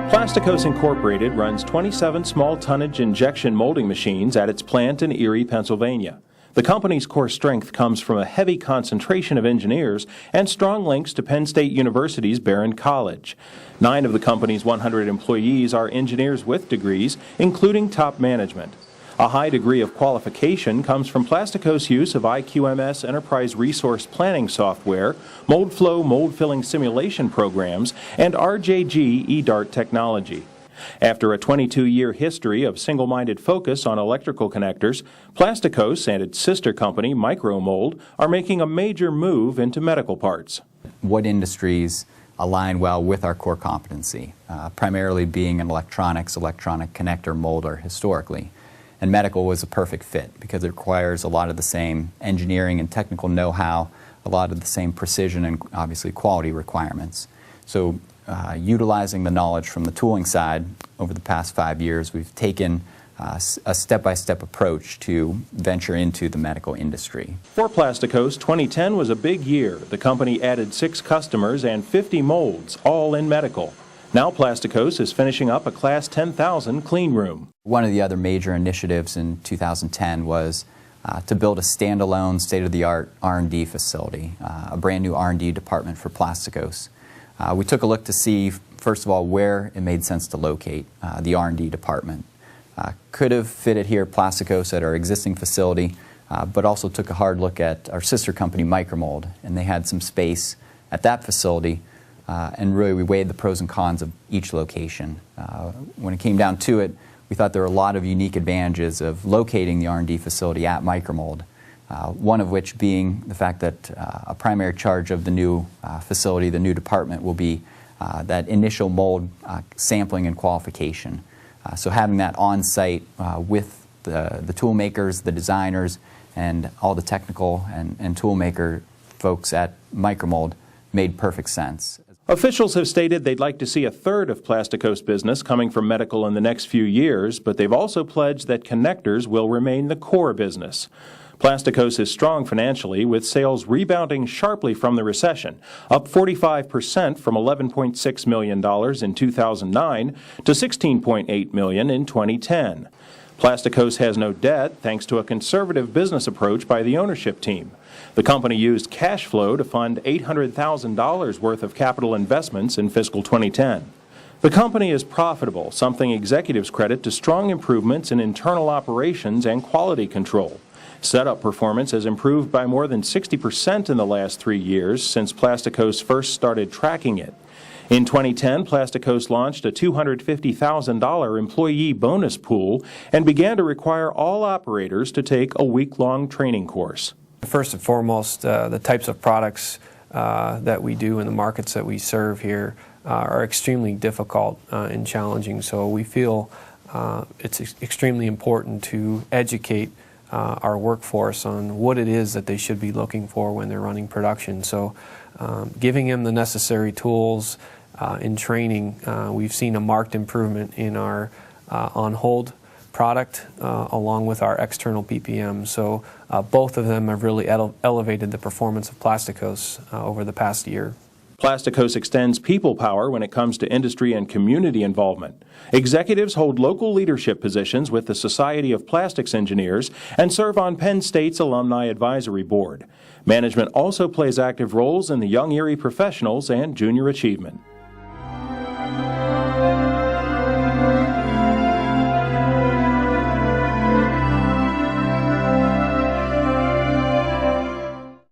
Plastikos Incorporated runs 27 small tonnage injection molding machines at its plant in Erie, Pennsylvania. The company's core strength comes from a heavy concentration of engineers and strong links to Penn State University's Barron College. 9 of the company's 100 employees are engineers with degrees, including top management. A high degree of qualification comes from Plastikos' use of IQMS Enterprise Resource Planning software, mold flow mold filling simulation programs, and RJG eDart technology. After a 22-year history of single-minded focus on electrical connectors, Plastikos and its sister company, Micromold, are making a major move into medical parts. What industries align well with our core competency, primarily being an electronic connector molder historically. And medical was a perfect fit because it requires a lot of the same engineering and technical know-how, a lot of the same precision and obviously quality requirements. So utilizing the knowledge from the tooling side over the past 5 years, we've taken a step-by-step approach to venture into the medical industry. For Plastikos, 2010 was a big year. The company added 6 customers and 50 molds, all in medical. Now Plastikos is finishing up a Class 10,000 clean room. One of the other major initiatives in 2010 was to build a standalone state-of-the-art R&D facility, a brand new R&D department for Plastikos. We took a look to see, first of all, where it made sense to locate the R&D department. Could have fitted here at Plastikos at our existing facility, but also took a hard look at our sister company, Micromold, and they had some space at that facility. And really, we weighed the pros and cons of each location. When it came down to it, we thought there were a lot of unique advantages of locating the R&D facility at Micromold, one of which being the fact that a primary charge of the new facility, the new department, will be that initial mold sampling and qualification. So having that on-site with the tool makers, the designers, and all the technical and tool maker folks at Micromold made perfect sense. Officials have stated they'd like to see a third of Plastikos business coming from medical in the next few years, but they've also pledged that connectors will remain the core business. Plastikos is strong financially, with sales rebounding sharply from the recession, up 45% from $11.6 million in 2009 to $16.8 million in 2010. Plastikos has no debt thanks to a conservative business approach by the ownership team. The company used cash flow to fund $800,000 worth of capital investments in fiscal 2010. The company is profitable, something executives credit to strong improvements in internal operations and quality control. Setup performance has improved by more than 60% in the last 3 years since Plastikos first started tracking it. In 2010, Plastikos launched a $250,000 employee bonus pool and began to require all operators to take a week-long training course. First and foremost, the types of products that we do in the markets that we serve here are extremely difficult and challenging. So we feel it's extremely important to educate our workforce on what it is that they should be looking for when they're running production. So giving them the necessary tools in training, we've seen a marked improvement in our on-hold product along with our external PPM. So both of them have really elevated the performance of Plastikos over the past year. Plastikos extends people power when it comes to industry and community involvement. Executives hold local leadership positions with the Society of Plastics Engineers and serve on Penn State's Alumni Advisory Board. Management also plays active roles in the Young Erie Professionals and Junior Achievement.